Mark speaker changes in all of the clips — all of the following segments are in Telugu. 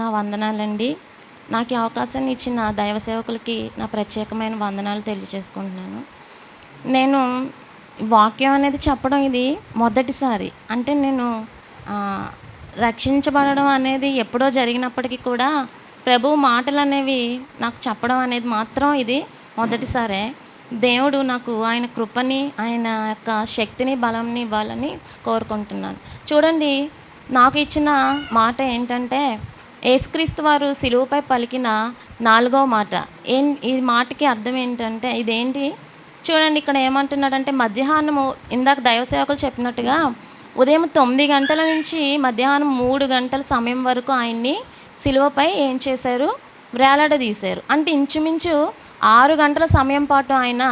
Speaker 1: నా వందనాలండి. నాకు ఈ అవకాశాన్ని ఇచ్చిన దైవ సేవకులకి నా ప్రత్యేకమైన వందనాలు తెలియజేసుకుంటున్నాను. నేను వాక్యం అనేది చెప్పడం ఇది మొదటిసారి. అంటే నేను ఆహ్, రక్షించబడడం అనేది ఎప్పుడో జరిగినప్పటికీ కూడా ప్రభువు మాటలనేవి నాకు చెప్పడం అనేది మాత్రం ఇది మొదటిసారే. దేవుడు నాకు ఆయన కృపని, ఆయన యొక్క శక్తిని, బలంని ఇవ్వాలని కోరుకుంటున్నాను. చూడండి, నాకు ఇచ్చిన మాట ఏంటంటే, యేసుక్రీస్తు వారు సిలువపై పలికిన 4వ మాట. ఈ మాటకి అర్థం ఏంటంటే ఇదేంటి? చూడండి, ఇక్కడ ఏమంటున్నాడంటే మధ్యాహ్నము, ఇందాక దైవ సేవకులు చెప్పినట్టుగా ఉదయం 9 గంటల నుంచి మధ్యాహ్నం 3 గంటల సమయం వరకు ఆయన్ని సిలువపై ఏం చేశారు? వేలాడదీశారు. అంటే ఇంచుమించు 6 గంటల సమయం పాటు ఆయన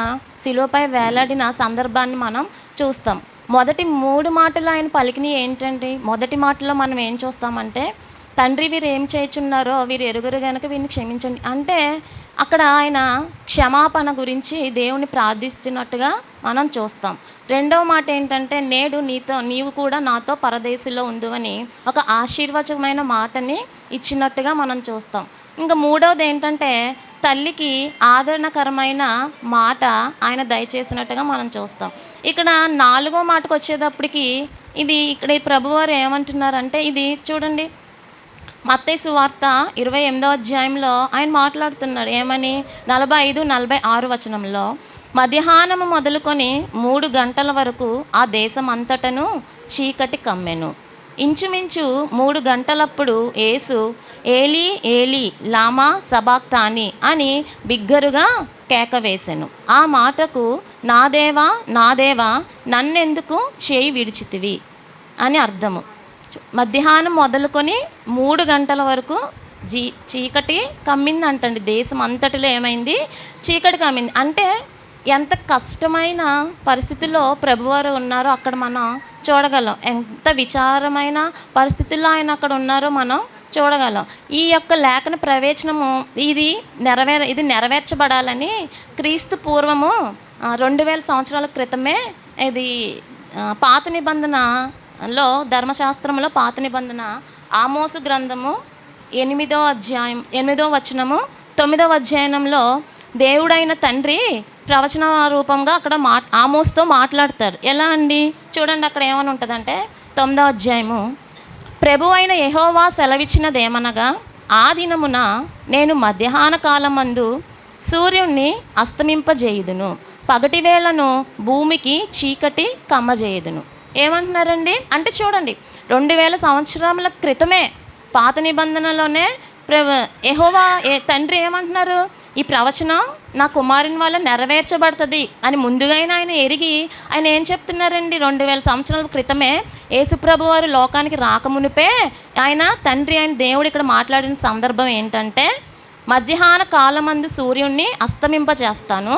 Speaker 1: సిలువపై వేలాడిన సందర్భాన్ని మనం చూస్తాం. మొదటి 3 మాటలు ఆయన పలికినవి ఏంటండి? మొదటి మాటలో మనం ఏం చూస్తామంటే, తండ్రి వీరు ఏం చేయుచున్నారో వీరు ఎరుగరు గనుక వీరిని క్షమించండి. అంటే అక్కడ ఆయన క్షమాపణ గురించి దేవుని ప్రార్థిస్తున్నట్టుగా మనం చూస్తాం. రెండవ మాట ఏంటంటే, నేడు నీవు కూడా నాతో పరదేశంలో ఉందువని ఒక ఆశీర్వచమైన మాటని ఇచ్చినట్టుగా మనం చూస్తాం. ఇంకా మూడవది ఏంటంటే, తల్లికి ఆదరణకరమైన మాట ఆయన దయచేసినట్టుగా మనం చూస్తాం. ఇక్కడ 4వ మాటకు వచ్చేటప్పటికి ఇక్కడ ప్రభువారు ఏమంటున్నారంటే, ఇది చూడండి, మత్తయి సువార్త 28వ అధ్యాయంలో ఆయన మాట్లాడుతున్నాడు. ఏమని? 45, 46 వచనంలో, మధ్యాహ్నము మొదలుకొని 3 గంటల వరకు ఆ దేశం అంతటను చీకటి కమ్మెను. ఇంచుమించు 3 గంటలప్పుడు యేసు ఏలీ ఏలీ లామా సబాక్తాని అని బిగ్గరుగా కేక వేసెను. ఆ మాటకు, నా దేవా నా దేవా నన్నెందుకు చేయి విడిచితివి అని అర్థము. మధ్యాహ్నం మొదలుకొని 3 గంటల వరకు చీకటి కమ్మిందంటండి. దేశం అంతటిలో ఏమైంది? చీకటి కమ్మింది. అంటే ఎంత కష్టమైన పరిస్థితుల్లో ప్రభువారు ఉన్నారో అక్కడ మనం చూడగలం. ఎంత విచారమైన పరిస్థితుల్లో ఆయన అక్కడ ఉన్నారో మనం చూడగలం. ఈ యొక్క లేఖన ప్రవచనము ఇది నెరవేర్చబడాలని క్రీస్తు పూర్వము 2000 సంవత్సరాల క్రితమే ఇది పాత నిబంధనలో, ధర్మశాస్త్రంలో పాత నిబంధన ఆమోసు గ్రంథము 8వ అధ్యాయం 8వ వచనము 9వ అధ్యాయంలో దేవుడైన తండ్రి ప్రవచన రూపంగా అక్కడ ఆమోస్తో మాట్లాడతారు. ఎలా అండి? చూడండి, అక్కడ ఏమని ఉంటుందంటే 9వ అధ్యాయము, ప్రభు అయిన యెహోవా సెలవిచ్చినదేమనగా, ఆ దినమున నేను మధ్యాహ్న కాలమందు సూర్యుణ్ణి అస్తమింపజేయుదును, పగటి వేళను భూమికి చీకటి కమ్మజేయుదును. ఏమంటున్నారండి? అంటే చూడండి, 2000 సంవత్సరాల క్రితమే పాత నిబంధనలోనే యెహోవా తండ్రి ఏమంటున్నారు? ఈ ప్రవచనం నా కుమారుని వల్ల నెరవేర్చబడుతుంది అని ముందుగా ఆయన ఎరిగి ఆయన ఏం చెప్తున్నారండి? 2000 సంవత్సరాల క్రితమే యేసుప్రభు వారు లోకానికి రాకమునిపే ఆయన తండ్రి అయిన దేవుడు ఇక్కడ మాట్లాడిన సందర్భం ఏంటంటే, మధ్యాహ్న కాలమందు సూర్యుడిని అస్తమింపజేస్తాను,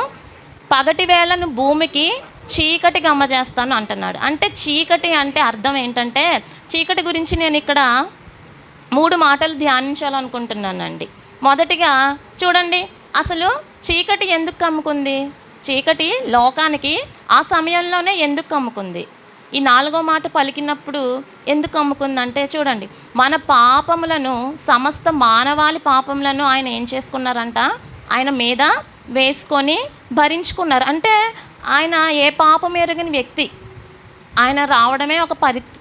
Speaker 1: పగటి వేళను భూమికి చీకటి గమ్మజేస్తాను అంటున్నాడు. అంటే చీకటి అంటే అర్థం ఏంటంటే, చీకటి గురించి నేను ఇక్కడ 3 మాటలు ధ్యానించాలనుకుంటున్నానండి. మొదటిగా చూడండి, అసలు చీకటి ఎందుకు కమ్ముకుంది? చీకటి లోకానికి ఆ సమయంలోనే ఎందుకు కమ్ముకుంది? ఈ 4వ మాట పలికినప్పుడు ఎందుకు కమ్ముకుందంటే, చూడండి, మన పాపములను, సమస్త మానవాళి పాపములను ఆయన ఏం చేసుకున్నారంట? ఆయన మీద వేసుకొని భరించుకున్నారు. అంటే ఆయన ఏ పాపం ఎరగని వ్యక్తి. ఆయన రావడమే ఒక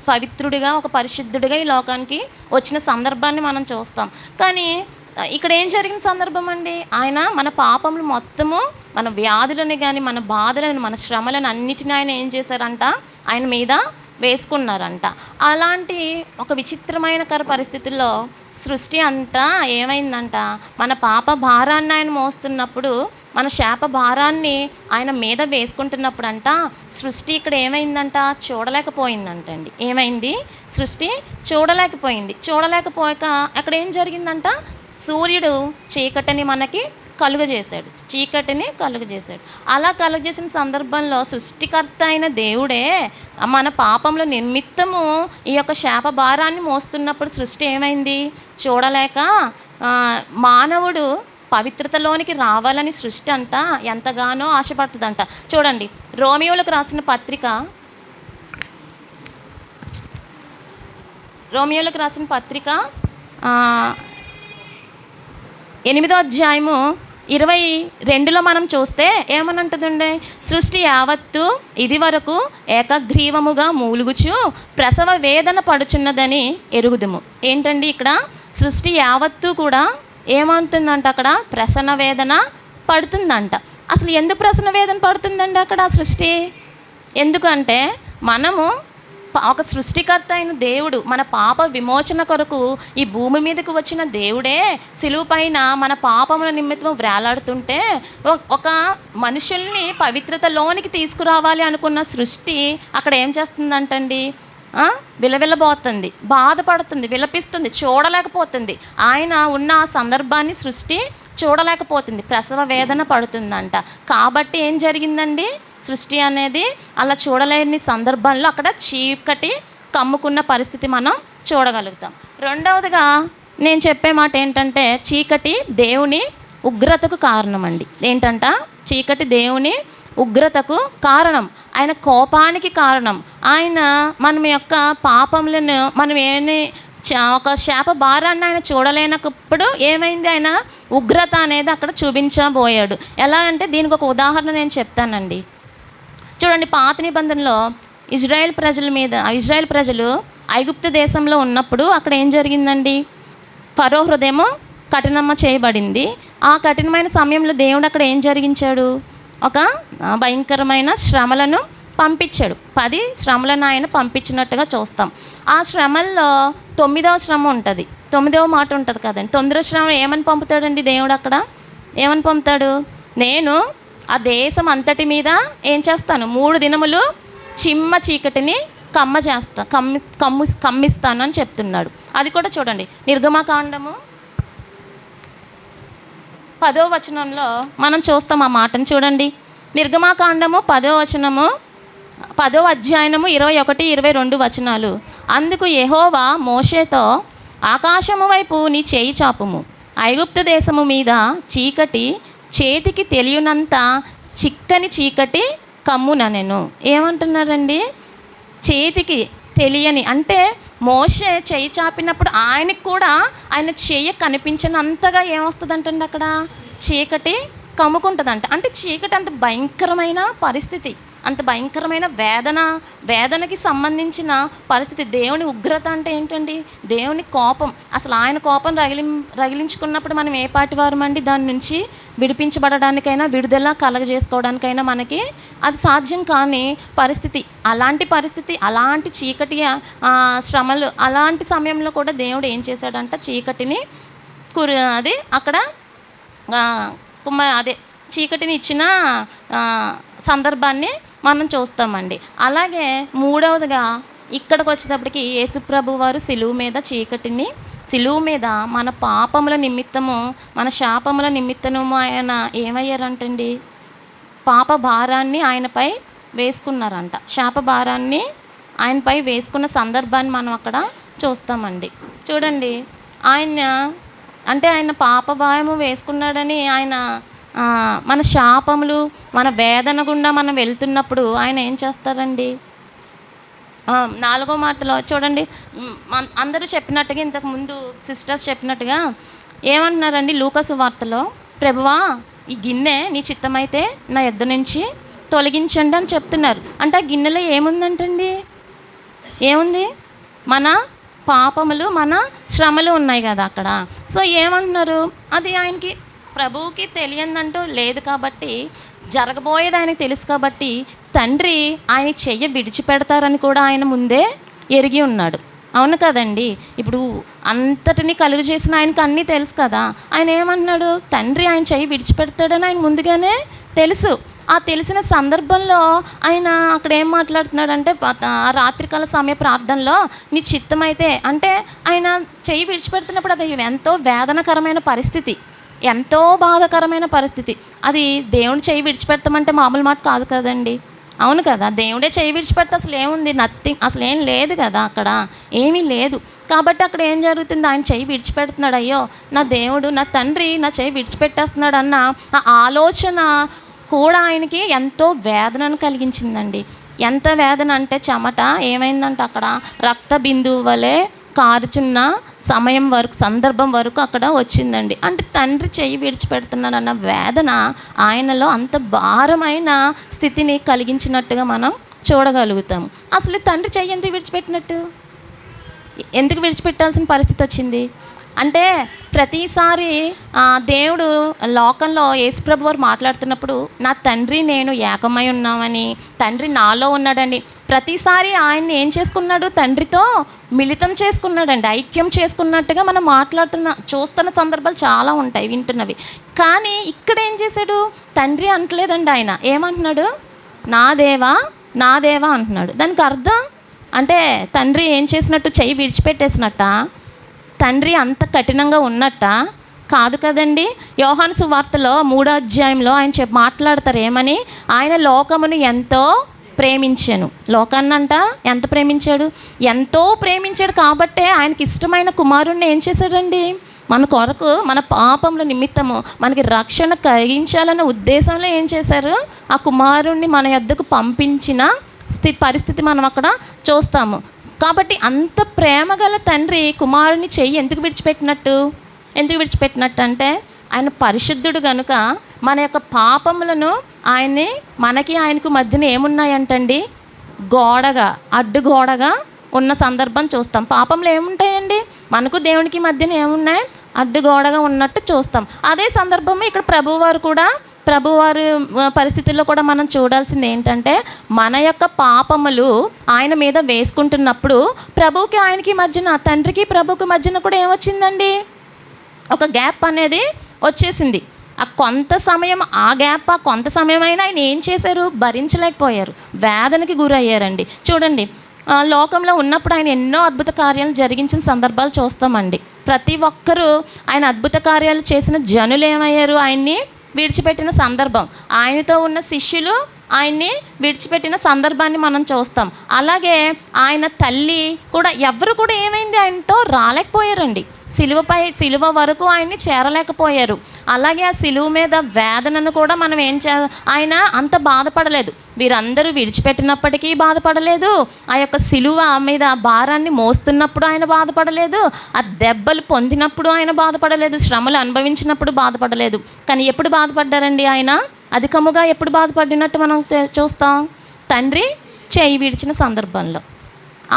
Speaker 1: పవిత్రుడిగా, ఒక పరిశుద్ధుడిగా ఈ లోకానికి వచ్చిన సందర్భాన్ని మనం చూస్తాం. కానీ ఇక్కడ ఏం జరిగిన సందర్భం అండి? ఆయన మన పాపములు మొత్తము, మన వ్యాధులని కానీ, మన బాధలను, మన శ్రమలను అన్నిటిని ఆయన ఏం చేశారంట? ఆయన మీద వేసుకున్నారంట. అలాంటి ఒక విచిత్రమైన పరిస్థితుల్లో సృష్టి అంతా ఏమైందంట? మన పాప భారాన్ని ఆయన మోస్తున్నప్పుడు, మన శాప భారాన్ని ఆయన మీద వేసుకుంటున్నప్పుడు అంట, సృష్టి ఇక్కడ ఏమైందంట? చూడలేకపోయిందంటండి. ఏమైంది? సృష్టి చూడలేకపోయాక అక్కడ ఏం జరిగిందంట? సూర్యుడు చీకటిని మనకి కలుగజేశాడు. అలా కలుగజేసిన సందర్భంలో సృష్టికర్త అయిన దేవుడే మన పాపముల నిమిత్తము ఈ యొక్క శాప భారాన్ని మోస్తున్నప్పుడు సృష్టి ఏమైంది? చూడలేక మానవుడు పవిత్రతలోనికి రావాలని సృష్టి అంతా ఎంతగానో ఆశపడుతుందంట. చూడండి, రోమియోలకు రాసిన పత్రిక 8వ అధ్యాయము 22లో మనం చూస్తే ఏమనంటుందండి, సృష్టి యావత్తు ఇది వరకు ఏకగ్రీవముగా మూలుగుచు ప్రసవ వేదన పడుచున్నదని ఎరుగుదుము. ఏంటండి ఇక్కడ సృష్టి యావత్తు కూడా ఏమంటుందంట, అక్కడ ప్రసన్న వేదన పడుతుందంట. అసలు ఎందుకు ప్రసన్న వేదన పడుతుందండి అక్కడ సృష్టి? ఎందుకంటే మనము ఒక సృష్టికర్త అయిన దేవుడు మన పాప విమోచన కొరకు ఈ భూమి మీదకి వచ్చిన దేవుడే సిలువ పైన మన పాపముల నిమిత్తం వేలాడుతుంటే ఒక మనుషుల్ని పవిత్రతలోనికి తీసుకురావాలి అనుకున్న సృష్టి అక్కడ ఏం చేస్తుందంటండి, విలవిలబోతుంది, బాధపడుతుంది, విలపిస్తుంది, చూడలేకపోతుంది. ఆయన ఉన్న ఆ సందర్భాన్ని సృష్టి చూడలేకపోతుంది, ప్రసవ వేదన పడుతుందంట. కాబట్టి ఏం జరిగిందండి, సృష్టి అనేది అలా చూడలేని సందర్భంలో అక్కడ చీకటి కమ్ముకున్న పరిస్థితి మనం చూడగలుగుతాం. రెండవదిగా నేను చెప్పే మాట ఏంటంటే, చీకటి దేవుని ఉగ్రతకు కారణం అండి. ఏంటంట, చీకటి దేవుని ఉగ్రతకు కారణం, ఆయన కోపానికి కారణం. ఆయన మనం యొక్క పాపములను మనం ఒక శాప భారాన్ని ఆయన చూడలేనప్పుడు ఏమైంది, ఆయన ఉగ్రత అనేది అక్కడ చూపించబోయాడు. ఎలా అంటే దీనికి ఒక ఉదాహరణ నేను చెప్తానండి. చూడండి, పాత నిబంధనలో ఇజ్రాయెల్ ప్రజలు ఐగుప్తు దేశంలో ఉన్నప్పుడు అక్కడ ఏం జరిగిందండి, ఫరో హృదయము కఠినమ్మ చేయబడింది. ఆ కఠినమైన సమయంలో దేవుడు అక్కడ ఏం జరిగించాడు, ఒక భయంకరమైన శ్రమలను పంపించాడు. 10 శ్రమలను ఆయన పంపించినట్టుగా చూస్తాం. ఆ శ్రమల్లో 9వ శ్రమ ఉంటుంది, 9వ మాట ఉంటుంది కదండి. 9వ శ్రమ ఏమని పంపుతాడండి దేవుడు అక్కడ? ఏమని పంపుతాడు, నేను ఆ దేశం అంతటి మీద ఏం చేస్తాను, 3 దినములు చిమ్మ చీకటిని కమ్మిస్తాను అని చెప్తున్నాడు. అది కూడా చూడండి, నిర్గమకాండము 10వ వచనంలో మనం చూస్తాం ఆ మాటను. చూడండి, నిర్గమకాండము 10వ వచనము 10వ అధ్యాయము 21, 22 వచనాలు. అందుకు యెహోవా మోషేతో, ఆకాశము వైపు నీ చేయి చాపుము, ఐగుప్తు దేశము మీద చీకటి చేతికి తెలియనంత చిక్కని చీకటి కమ్ముననెను. ఏమంటున్నారండి, చేతికి తెలియని అంటే మోషే చేయి చాపినప్పుడు ఆయనకు కూడా ఆయన చేయ కనిపించినంతగా ఏమొస్తుందంటండి, అక్కడ చీకటి కమ్ముకుంటుందంట. అంటే చీకటి అంత భయంకరమైన పరిస్థితి, అంత భయంకరమైన వేదనకి సంబంధించిన పరిస్థితి. దేవుని ఉగ్రత అంటే ఏంటండి, దేవుని కోపం. అసలు ఆయన కోపం రగిలించుకున్నప్పుడు మనం ఏ పాటి వారమండి, దాని నుంచి విడిపించబడడానికైనా విడుదల కలగజేసుకోవడానికైనా మనకి అది సాధ్యం కాని పరిస్థితి. అలాంటి చీకటి శ్రమలు, అలాంటి సమయంలో కూడా దేవుడు ఏం చేశాడంట, చీకటిని అక్కడ చీకటిని ఇచ్చిన సందర్భాన్ని మనం చూస్తామండి. అలాగే మూడవదిగా ఇక్కడికి వచ్చేటప్పటికి యేసుప్రభు వారు సిలువ మీద మన పాపముల నిమిత్తము, మన శాపముల నిమిత్తము ఆయన ఏమయ్యారంటండి, పాప భారాన్ని ఆయనపై వేసుకున్నారంట. శాప భారాన్ని ఆయనపై వేసుకున్న సందర్భాన్ని మనం అక్కడ చూస్తామండి. చూడండి, ఆయన పాప భారము వేసుకున్నాడని ఆయన మన శాపములు, మన వేదన గుండా మనం వెళ్తున్నప్పుడు ఆయన ఏం చేస్తారండి, 4వ మాటలో చూడండి, అందరూ చెప్పినట్టుగా, ఇంతకుముందు సిస్టర్స్ చెప్పినట్టుగా ఏమంటున్నారండి లూకా సువార్తలో, ప్రభువా ఈ గిన్నె నీ చిత్తమైతే నా యొద్ద నుంచి తొలగించండి అని చెప్తున్నారు. అంటే ఆ గిన్నెలో ఏముందంటండి, ఏముంది, మన పాపములు, మన శ్రమలు ఉన్నాయి కదా అక్కడ. సో ఏమంటున్నారు, అది ఆయనకి ప్రభువుకి తెలియదంటూ లేదు కాబట్టి, జరగబోయేది ఆయనకు తెలుసు కాబట్టి తండ్రి ఆయన చెయ్యి విడిచిపెడతారని కూడా ఆయన ముందే ఎరిగి ఉన్నాడు. అవును కదండి, ఇప్పుడు అంతటిని కలుగు చేసిన ఆయనకు అన్నీ తెలుసు కదా. ఆయన ఏమన్నాడు, తండ్రి ఆయన చెయ్యి విడిచిపెడతాడని ఆయన ముందుగానే తెలుసు. ఆ తెలిసిన సందర్భంలో ఆయన అక్కడ ఏం మాట్లాడుతున్నాడంటే, రాత్రికాల సమయ ప్రార్థనలో నీ చిత్తమైతే, అంటే ఆయన చెయ్యి విడిచిపెడుతున్నప్పుడు అది ఎంతో వేదనకరమైన పరిస్థితి, ఎంతో బాధాకరమైన పరిస్థితి. అది దేవుని చెయ్యి విడిచిపెడతామంటే మామూలు మాట కాదు కదండి. అవును కదా, దేవుడే చెయ్యి విడిచిపెడితే అసలు ఏముంది, నథింగ్, అసలు ఏం లేదు కదా, అక్కడ ఏమీ లేదు. కాబట్టి అక్కడ ఏం జరుగుతుంది, ఆయన చెయ్యి విడిచిపెడుతున్నాడు, అయ్యో నా దేవుడు, నా తండ్రి నా చెయ్యి విడిచిపెట్టేస్తున్నాడు అన్న ఆ ఆలోచన కూడా ఆయనకి ఎంతో వేదనను కలిగించిందండి. ఎంత వేదన అంటే చెమట ఏమైందంటే అక్కడ రక్త బిందువు వలె కారుచున్న సమయం వరకు, సందర్భం వరకు అక్కడ వచ్చిందండి. అంటే తండ్రి చెయ్యి విడిచిపెడుతున్నాడన్న వేదన ఆయనలో అంత భారమైన స్థితిని కలిగించినట్టుగా మనం చూడగలుగుతాము. అసలు తండ్రి చెయ్యి ఎందుకు విడిచిపెట్టినట్టు, ఎందుకు విడిచిపెట్టాల్సిన పరిస్థితి వచ్చింది అంటే, ప్రతిసారి దేవుడు లోకంలో యేసుప్రభు వారు మాట్లాడుతున్నప్పుడు నా తండ్రి నేను ఏకమై ఉన్నామని, తండ్రి నాలో ఉన్నాడండి. ప్రతిసారి ఆయన్ని ఏం చేసుకున్నాడు, తండ్రితో మిళితం చేసుకున్నాడండి, ఐక్యం చేసుకున్నట్టుగా మనం చూస్తున్న సందర్భాలు చాలా ఉంటాయి వింటున్నవి. కానీ ఇక్కడ ఏం చేశాడు, తండ్రి అంటలేదండి. ఆయన ఏమంటున్నాడు, నా దేవా నా దేవా అంటున్నాడు. దానికి అర్థం అంటే తండ్రి ఏం చేసినట్టు, చెయ్యి విడిచిపెట్టేసినట్ట, తండ్రి అంత కఠినంగా ఉన్నట్ట కాదు కదండి. యోహాను సువార్తలో 3వ అధ్యాయంలో ఆయన మాట్లాడతారు ఏమని, ఆయన లోకమును ఎంతో ప్రేమించాను. లోకాన్నంట ఎంత ప్రేమించాడు, ఎంతో ప్రేమించాడు. కాబట్టే ఆయనకి ఇష్టమైన కుమారుణ్ణి ఏం చేశాడండి, మన కొరకు, మన పాపముల నిమిత్తము మనకి రక్షణ కలిగించాలన్న ఉద్దేశంలో ఏం చేశారు, ఆ కుమారుణ్ణి మన యొద్దకు పంపించిన పరిస్థితి మనం అక్కడ చూస్తాము. కాబట్టి అంత ప్రేమ గల తండ్రి కుమారుని చెయ్యి ఎందుకు విడిచిపెట్టినట్టు అంటే, ఆయన పరిశుద్ధుడు కనుక మన యొక్క పాపములను ఆయనకు మధ్యన ఏమున్నాయంటండి, అడ్డుగోడగా ఉన్న సందర్భం చూస్తాం. పాపంలో ఏముంటాయండి, మనకు దేవునికి మధ్యన ఏమున్నాయి, అడ్డుగోడగా ఉన్నట్టు చూస్తాం. అదే సందర్భం ఇక్కడ ప్రభువారి పరిస్థితుల్లో కూడా మనం చూడాల్సింది ఏంటంటే, మన యొక్క పాపములు ఆయన మీద వేసుకుంటున్నప్పుడు ప్రభువుకి ఆయనకి మధ్యన, తండ్రికి ప్రభువుకి మధ్యన కూడా ఏమొచ్చిందండి, ఒక గ్యాప్ అనేది వచ్చేసింది. ఆ కొంత సమయం అయినా ఆయన ఏం చేశారు, భరించలేకపోయారు, వేదనకి గురయ్యారండి. చూడండి, లోకంలో ఉన్నప్పుడు ఆయన ఎన్నో అద్భుత కార్యాలు జరిగించిన సందర్భాలు చూస్తామండి. ప్రతి ఒక్కరూ ఆయన అద్భుత కార్యాలు చేసిన జనులు ఏమయ్యారు, ఆయన్ని విడిచిపెట్టిన సందర్భం, ఆయనతో ఉన్న శిష్యులు ఆయన్ని విడిచిపెట్టిన సందర్భాన్ని మనం చూస్తాం. అలాగే ఆయన తల్లి కూడా, ఎవరు కూడా ఏమైంది, ఆయనతో రాలేకపోయారండి. సిలువ వరకు ఆయన్ని చేరలేకపోయారు. అలాగే ఆ సిలువ మీద వేదనను కూడా మనం ఆయన అంత బాధపడలేదు. వీరందరూ విడిచిపెట్టినప్పటికీ బాధపడలేదు, ఆ యొక్క సిలువ మీద భారాన్ని మోస్తున్నప్పుడు ఆయన బాధపడలేదు, ఆ దెబ్బలు పొందినప్పుడు ఆయన బాధపడలేదు, శ్రమలు అనుభవించినప్పుడు బాధపడలేదు. కానీ ఎప్పుడు బాధపడ్డారండి, ఆయన అధికముగా ఎప్పుడు బాధపడినట్టు మనం చూస్తాం, తండ్రి చేయి విడిచిన సందర్భంలో.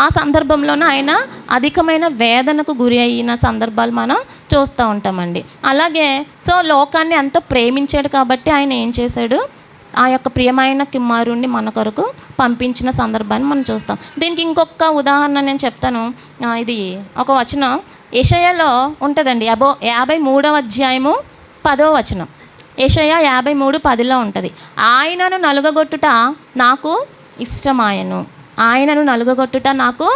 Speaker 1: ఆ సందర్భంలోనూ ఆయన అధికమైన వేదనకు గురి అయిన సందర్భాలు మనం చూస్తూ ఉంటామండి. అలాగే లోకాన్ని ఎంతో ప్రేమించాడు కాబట్టి ఆయన ఏం చేశాడు, ఆ యొక్క ప్రియమైన కుమారుణ్ణి మన కొరకు పంపించిన సందర్భాన్ని మనం చూస్తాం. దీనికి ఇంకొక ఉదాహరణ నేను చెప్తాను. ఇది ఒక వచనం యెషయాలో ఉంటుందండి, 53వ అధ్యాయము 10వ వచనం. యెషయా 53:10 ఉంటుంది. ఆయనను నలుగగొట్టుట నాకు ఇష్టమాయను, ఆయనను నలుగగొట్టుట నాకు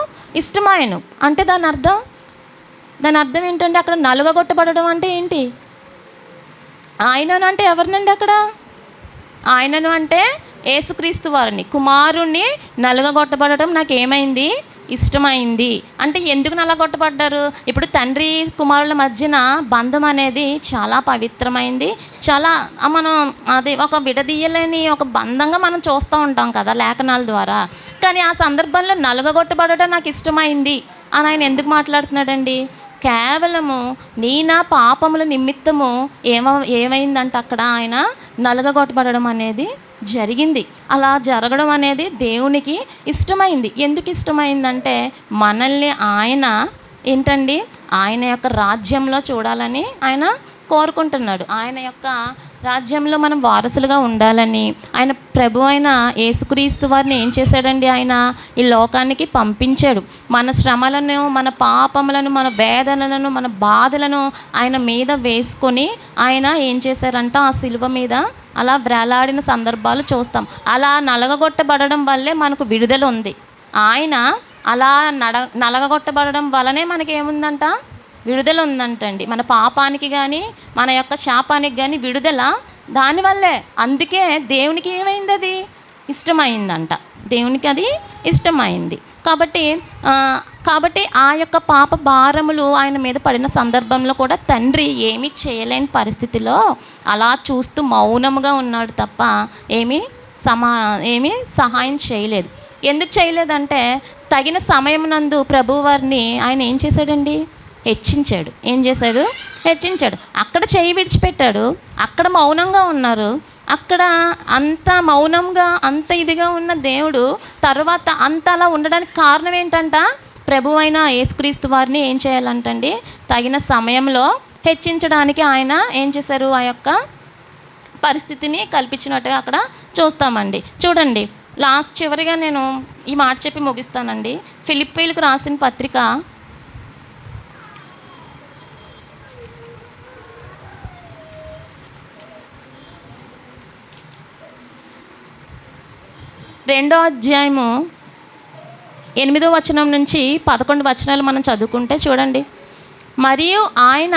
Speaker 1: ఇష్టమాయను అంటే దాని అర్థం ఏంటంటే, అక్కడ నలుగగొట్టబడడం అంటే ఏంటి, ఆయనను అంటే ఎవరినండి, అక్కడ ఆయనను అంటే యేసుక్రీస్తు వారిని, కుమారుణ్ణి నలుగగొట్టబడటం నాకు ఏమైంది, ఇష్టమైంది. అంటే ఎందుకు నలగొట్టబడ్డారు, ఇప్పుడు తండ్రి కుమారుల మధ్యన బంధం అనేది చాలా పవిత్రమైంది, చాలా మనం అది ఒక విడదీయలేని ఒక బంధంగా మనం చూస్తూ ఉంటాం కదా లేఖనాల ద్వారా. కానీ ఆ సందర్భంలో నలుగగొట్టబడటం నాకు ఇష్టమైంది అని ఆయన ఎందుకు మాట్లాడుతున్నాడండి, కేవలము నా పాపముల నిమిత్తము ఏమైందంటే అక్కడ ఆయన నలుగగొట్టబడడం అనేది జరిగింది. అలా జరగడం అనేది దేవునికి ఇష్టమైంది. ఎందుకు ఇష్టమైందంటే, మనల్ని ఆయన ఏంటండి, ఆయన యొక్క రాజ్యంలో చూడాలని ఆయన కోరుకుంటున్నాడు. ఆయన యొక్క రాజ్యంలో మనం వారసులుగా ఉండాలని ఆయన ప్రభు అయిన యేసుక్రీస్తు వారిని ఏం చేశాడండి, ఆయన ఈ లోకానికి పంపించాడు. మన శ్రమలను, మన పాపములను, మన వేదనలను, మన బాధలను ఆయన మీద వేసుకొని ఆయన ఏం చేశారంట, ఆ సిలువ మీద అలా వేలాడిన సందర్భాలు చూస్తాం. అలా నలగగొట్టబడడం వల్లే మనకు విడుదల ఉంది. ఆయన అలా నలగగొట్టబడడం వల్లనే మనకి ఏముందంట, విడుదల ఉందంటండి. మన పాపానికి కానీ మన యొక్క శాపానికి కానీ విడుదల దానివల్లే. అందుకే దేవునికి ఏమైంది, అది ఇష్టమైందంట, దేవునికి అది ఇష్టమైంది. కాబట్టి ఆ యొక్క పాప భారములు ఆయన మీద పడిన సందర్భంలో కూడా తండ్రి ఏమీ చేయలేని పరిస్థితిలో అలా చూస్తూ మౌనముగా ఉన్నాడు తప్ప ఏమీ సహాయం చేయలేదు. ఎందుకు చేయలేదంటే, తగిన సమయమునందు ప్రభువారిని ఆయన ఏం చేశాడండి? హెచ్చించాడు. ఏం చేశాడు? హెచ్చించాడు. అక్కడ చెయ్యి విడిచిపెట్టాడు, అక్కడ మౌనంగా ఉన్నారు. అక్కడ అంత మౌనంగా అంత ఇదిగా ఉన్న దేవుడు తర్వాత అంత అలా ఉండడానికి కారణం ఏంటంట? ప్రభువైన యేసుక్రీస్తు వారిని ఏం చేయాలంటండి? తగిన సమయంలో హెచ్చించడానికి ఆయన ఏం చేశారు? ఆ యొక్క పరిస్థితిని కల్పించినట్టుగా అక్కడ చూస్తామండి. చూడండి, చివరిగా నేను ఈ మాట చెప్పి ముగిస్తానండి. ఫిలిప్పీలకు రాసిన పత్రిక 2వ అధ్యాయము 8వ వచనం నుంచి 11 వచనాలు మనం చదువుకుంటే చూడండి. మరియు ఆయన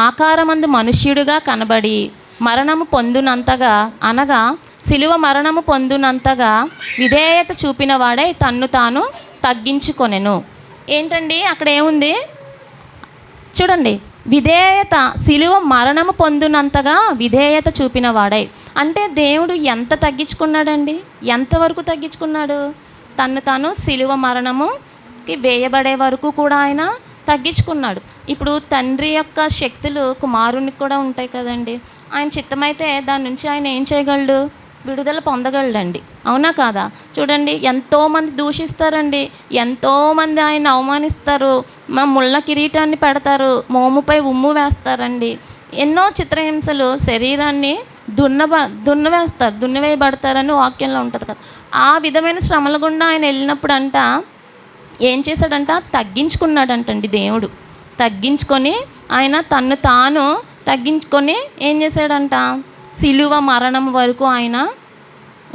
Speaker 1: ఆకారమందు మనుష్యుడిగా కనబడి మరణము పొందునంతగా, అనగా సిలువ మరణము పొందునంతగా విధేయత చూపిన వాడై తన్ను తాను తగ్గించుకొనెను. ఏంటండి అక్కడ ఏముంది చూడండి? విధేయత, సిలువ మరణము పొందునంతగా విధేయత చూపిన వాడై. అంటే దేవుడు ఎంత తగ్గించుకున్నాడండి? ఎంతవరకు తగ్గించుకున్నాడు? తన్ను తాను సిలువ మరణముకి వేయబడే వరకు కూడా ఆయన తగ్గించుకున్నాడు. ఇప్పుడు తండ్రి యొక్క శక్తులు కుమారునికి కూడా ఉంటాయి కదండి. ఆయన చిత్తమైతే దాని నుంచి ఆయన ఏం చేయగలడు? విడుదల పొందగలడండి. అవునా కాదా? చూడండి, ఎంతోమంది దూషిస్తారండి, ఎంతోమంది ఆయన అవమానిస్తారు, మా ముళ్ళ కిరీటాన్ని పెడతారు, మోముపై ఉమ్ము వేస్తారండి, ఎన్నో చిత్రహింసలు, శరీరాన్ని దున్నివేయబడతారని వాక్యంలో ఉంటుంది కదా. ఆ విధమైన శ్రమల గుండా ఆయన వెళ్ళినప్పుడు ఏం చేశాడంట? తగ్గించుకున్నాడంటండి. దేవుడు తగ్గించుకొని ఆయన తన్ను తాను తగ్గించుకొని ఏం చేశాడంట? సిలువ మరణం వరకు ఆయన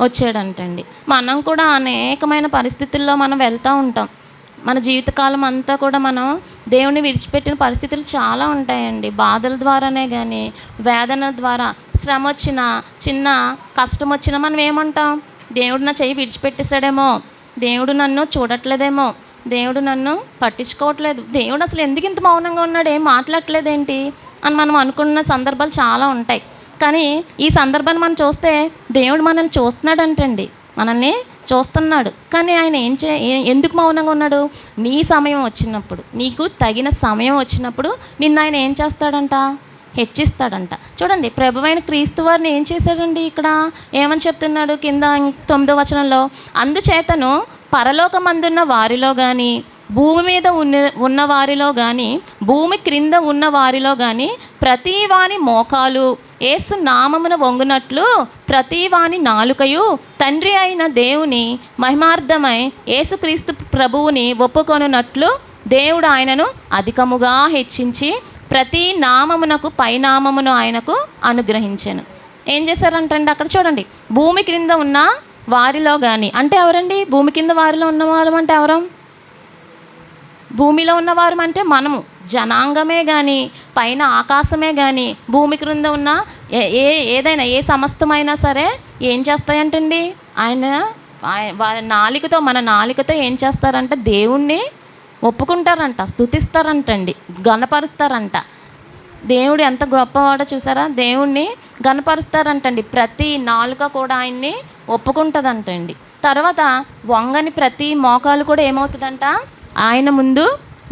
Speaker 1: వచ్చాడంటండి. మనం కూడా అనేకమైన పరిస్థితుల్లో మనం వెళ్తూ ఉంటాం. మన జీవితకాలం అంతా కూడా మనం దేవుని విడిచిపెట్టిన పరిస్థితులు చాలా ఉంటాయండి. బాధల ద్వారానే కానీ, వేదన ద్వారా, శ్రమ వచ్చినా, చిన్న కష్టం వచ్చినా మనం ఏమంటాం? దేవుడు నా చెయ్యి విడిచిపెట్టేశాడేమో, దేవుడు నన్ను చూడట్లేదేమో, దేవుడు నన్ను పట్టించుకోవట్లేదు, దేవుడు అసలు ఎందుకు ఇంత మౌనంగా ఉన్నాడు, ఏం మాట్లాడట్లేదేంటి అని మనం అనుకున్న సందర్భాలు చాలా ఉంటాయి. కానీ ఈ సందర్భాన్ని మనం చూస్తే దేవుడు మనల్ని చూస్తున్నాడంటండి, మనల్ని చూస్తున్నాడు. కానీ ఆయన ఎందుకు మౌనంగా ఉన్నాడు? నీ సమయం వచ్చినప్పుడు, నీకు తగిన సమయం వచ్చినప్పుడు నిన్ను ఆయన ఏం చేస్తాడంట? హెచ్చిస్తాడంట. చూడండి, ప్రభువైన క్రీస్తు వారిని ఏం చేశాడండి? ఇక్కడ ఏమని చెప్తున్నాడు? కింద 9వ వచనంలో, అందుచేతను పరలోకమందున్న వారిలో కానీ, భూమి మీద ఉన్న వారిలో కానీ, భూమి క్రింద ఉన్న వారిలో కానీ ప్రతి వాని మోకాలు యేసు నామమున వంగునట్లు, ప్రతి వాని నాలుకయు తండ్రి అయిన దేవుని మహిమార్థమై యేసుక్రీస్తు ప్రభువుని ఒప్పుకొనున్నట్లు దేవుడు ఆయనను అధికముగా హెచ్చించి ప్రతి నామమునకు పైనామమును ఆయనకు అనుగ్రహించాను. ఏం చేశారంటండి అక్కడ? చూడండి, భూమి క్రింద ఉన్న వారిలో కానీ అంటే ఎవరండి? భూమి కింద వారిలో ఉన్నవారు అంటే ఎవరు? భూమిలో ఉన్నవారు అంటే మనము, జనాంగమే కానీ, పైన ఆకాశమే కానీ, భూమి క్రింద ఉన్న ఏదైనా ఏ సమస్తమైనా సరే ఏం చేస్తాయంటండి? వారి నాలికతో, మన నాలికతో ఏం చేస్తారంట? దేవుణ్ణి ఒప్పుకుంటారంట, స్తుతిస్తారంటండి, గణపరుస్తారంట. దేవుడు ఎంత గొప్పవాడో చూసారా? దేవుణ్ణి గణపరుస్తారంటండి. ప్రతి నాలుక కూడా ఆయన్ని ఒప్పుకుంటుందంటండి. తర్వాత వంగని ప్రతి మోకాలు కూడా ఏమవుతుందంట? ఆయన ముందు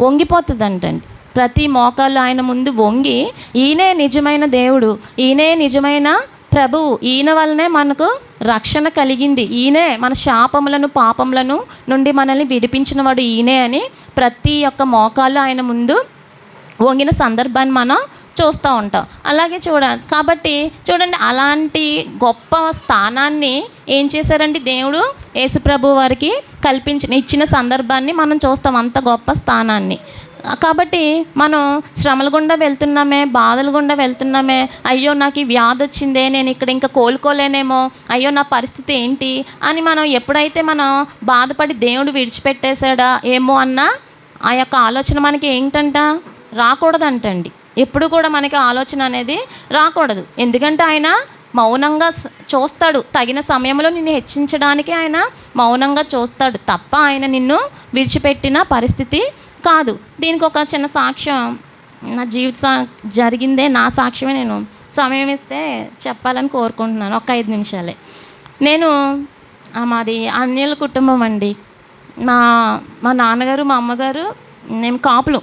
Speaker 1: వంగిపోతుందంటండి. ప్రతి మోకాళ్ళు ఆయన ముందు వంగి, ఈయనే నిజమైన దేవుడు, ఈయనే నిజమైన ప్రభువు, ఈయన వల్లనే మనకు రక్షణ కలిగింది, ఈయనే మన శాపములను పాపములను నుండి మనల్ని విడిపించినవాడు ఈయనే అని ప్రతి ఒక్క మోకాళ్ళు ఆయన ముందు వంగిన సందర్భాన్ని మనం చూస్తూ ఉంటాం. అలాగే కాబట్టి చూడండి, అలాంటి గొప్ప స్థానాన్ని ఏం చేశారండి? దేవుడు యేసుప్రభు వారికి ఇచ్చిన సందర్భాన్ని మనం చూస్తాం, అంత గొప్ప స్థానాన్ని. కాబట్టి మనం శ్రమల గుండా వెళ్తున్నామే, బాధల గుండా వెళ్తున్నామే, అయ్యో నాకు ఈ వ్యాధి వచ్చిందే, నేను ఇక్కడ ఇంకా కోలుకోలేనేమో, అయ్యో నా పరిస్థితి ఏంటి అని మనం ఎప్పుడైతే మనం బాధపడి దేవుడు విడిచిపెట్టేశాడా ఏమో అన్న ఆ యొక్క ఆలోచన మనకి ఏంటంట? రాకూడదంటండి. ఎప్పుడు కూడా మనకి ఆలోచన అనేది రాకూడదు. ఎందుకంటే ఆయన మౌనంగా చూస్తాడు. తగిన సమయంలో నిన్ను హెచ్చించడానికి ఆయన మౌనంగా చూస్తాడు తప్ప ఆయన నిన్ను విడిచిపెట్టిన పరిస్థితి కాదు. దీనికి ఒక చిన్న సాక్ష్యం, నా జరిగిందే నా సాక్ష్యమే నేను సమయం ఇస్తే చెప్పాలని కోరుకుంటున్నాను. ఒక 5 నిమిషాలే. మాది అన్యుల కుటుంబం అండి. మా మా నాన్నగారు మా అమ్మగారు మేము కాపులు.